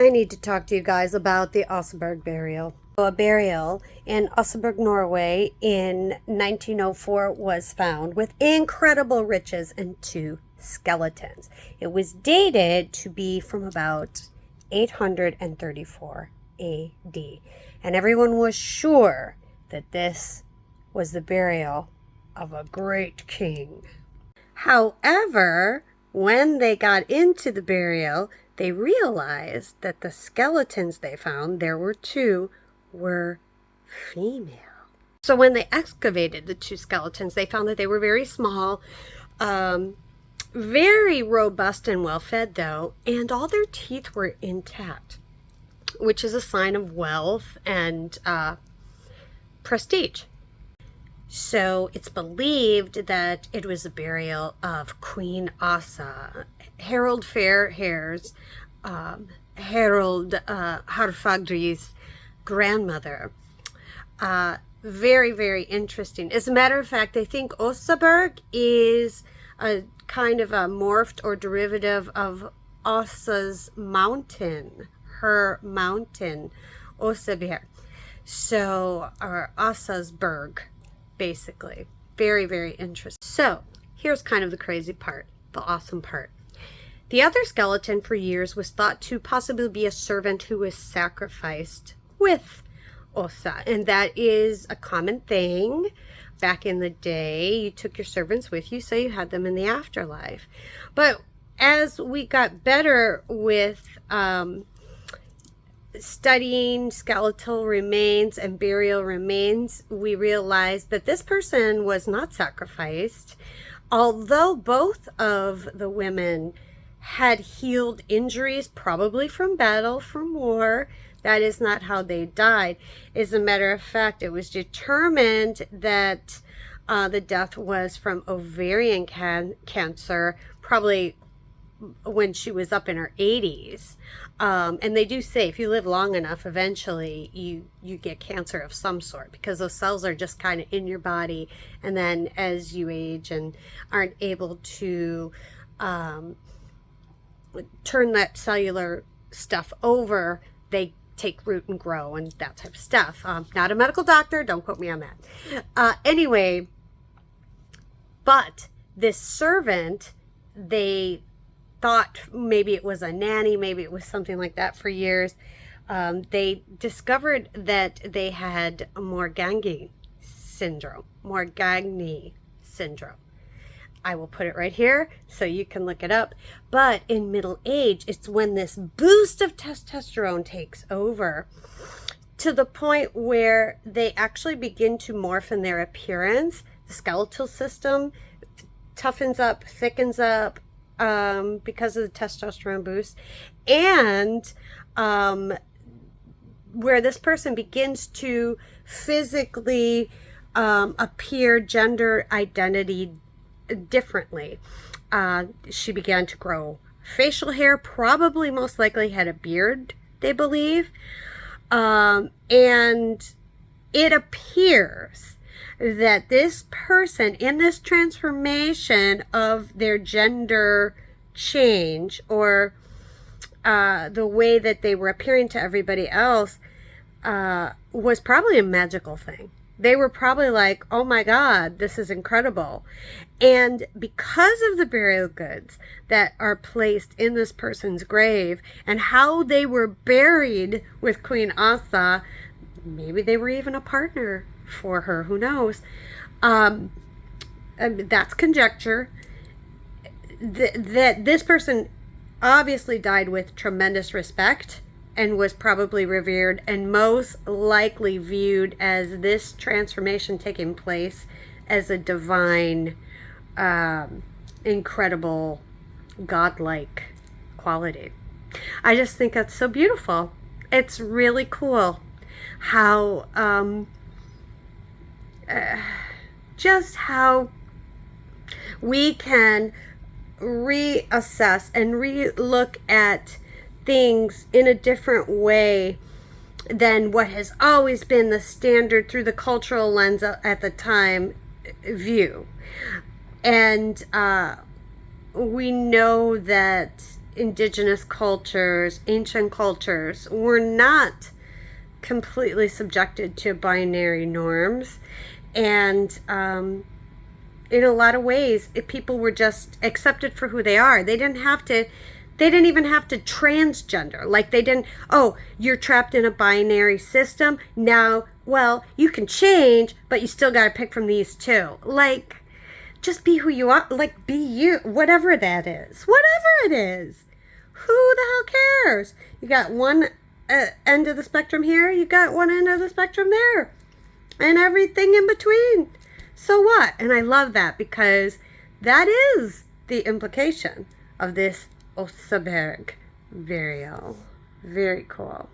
I need to talk to you guys about the Oseberg burial. A burial in Oseberg, Norway in 1904 was found with incredible riches and two skeletons. It was dated to be from about 834 AD, and everyone was sure that this was the burial of a great king. However, when they got into the burial, they realized that the skeletons they found, there were two, were female. So when they excavated the two skeletons, they found that they were very small, very robust and well-fed though, and all their teeth were intact, which is a sign of wealth and prestige. So it's believed that it was the burial of Queen Asa, Harold Fairhair's, Harold Harfagri's grandmother. Very, very interesting. As a matter of fact, I think Oseberg is a kind of a morphed or derivative of Asa's mountain, her mountain, Oseberg. So, or Asa's berg, basically. Very, very interesting. So, here's kind of the crazy part, the awesome part. The other skeleton for years was thought to possibly be a servant who was sacrificed with Osa, and that is a common thing. Back in the day, you took your servants with you, so you had them in the afterlife. But as we got better with studying skeletal remains and burial remains, we realized that this person was not sacrificed. Although both of the women had healed injuries, probably from battle, from war, that is not how they died. As a matter of fact, it was determined that the death was from ovarian cancer, probably when she was up in her 80s. And they do say if you live long enough, eventually you get cancer of some sort, because those cells are just kind of in your body. And then as you age and aren't able to turn that cellular stuff over, they take root and grow and that type of stuff. Not a medical doctor, don't quote me on that. Anyway, but this servant, they thought maybe it was a nanny, maybe it was something like that for years. They discovered that they had Morgagni syndrome. Morgagni syndrome. I will put it right here so you can look it up. But in middle age, it's when this boost of testosterone takes over to the point where they actually begin to morph in their appearance. The skeletal system toughens up, thickens up, because of the testosterone boost, and where this person begins to physically appear gender identity differently. She began to grow facial hair, probably most likely had a beard, they believe, and it appears that this person, in this transformation of their gender change, or the way that they were appearing to everybody else, was probably a magical thing. They were probably like, oh my God, this is incredible. And because of the burial goods that are placed in this person's grave and how they were buried with Queen Asa, maybe they were even a partner for her, who knows? That's conjecture. That this person obviously died with tremendous respect and was probably revered and most likely viewed as this transformation taking place as a divine, incredible, godlike quality. I just think that's so beautiful. It's really cool how just how we can reassess and re-look at things in a different way than what has always been the standard through the cultural lens at the time view. And we know that indigenous cultures, ancient cultures, were not completely subjected to binary norms. And in a lot of ways, people were just accepted for who they are. They didn't even have to transgender. Like, they didn't, oh, you're trapped in a binary system. Now, well, you can change, but you still got to pick from these two. Like, just be who you are. Like, be you, whatever that is. Whatever it is. Who the hell cares? You got one end of the spectrum here, you got one end of the spectrum there, and everything in between. So what? And I love that, because that is the implication of this Oseberg burial. Very cool.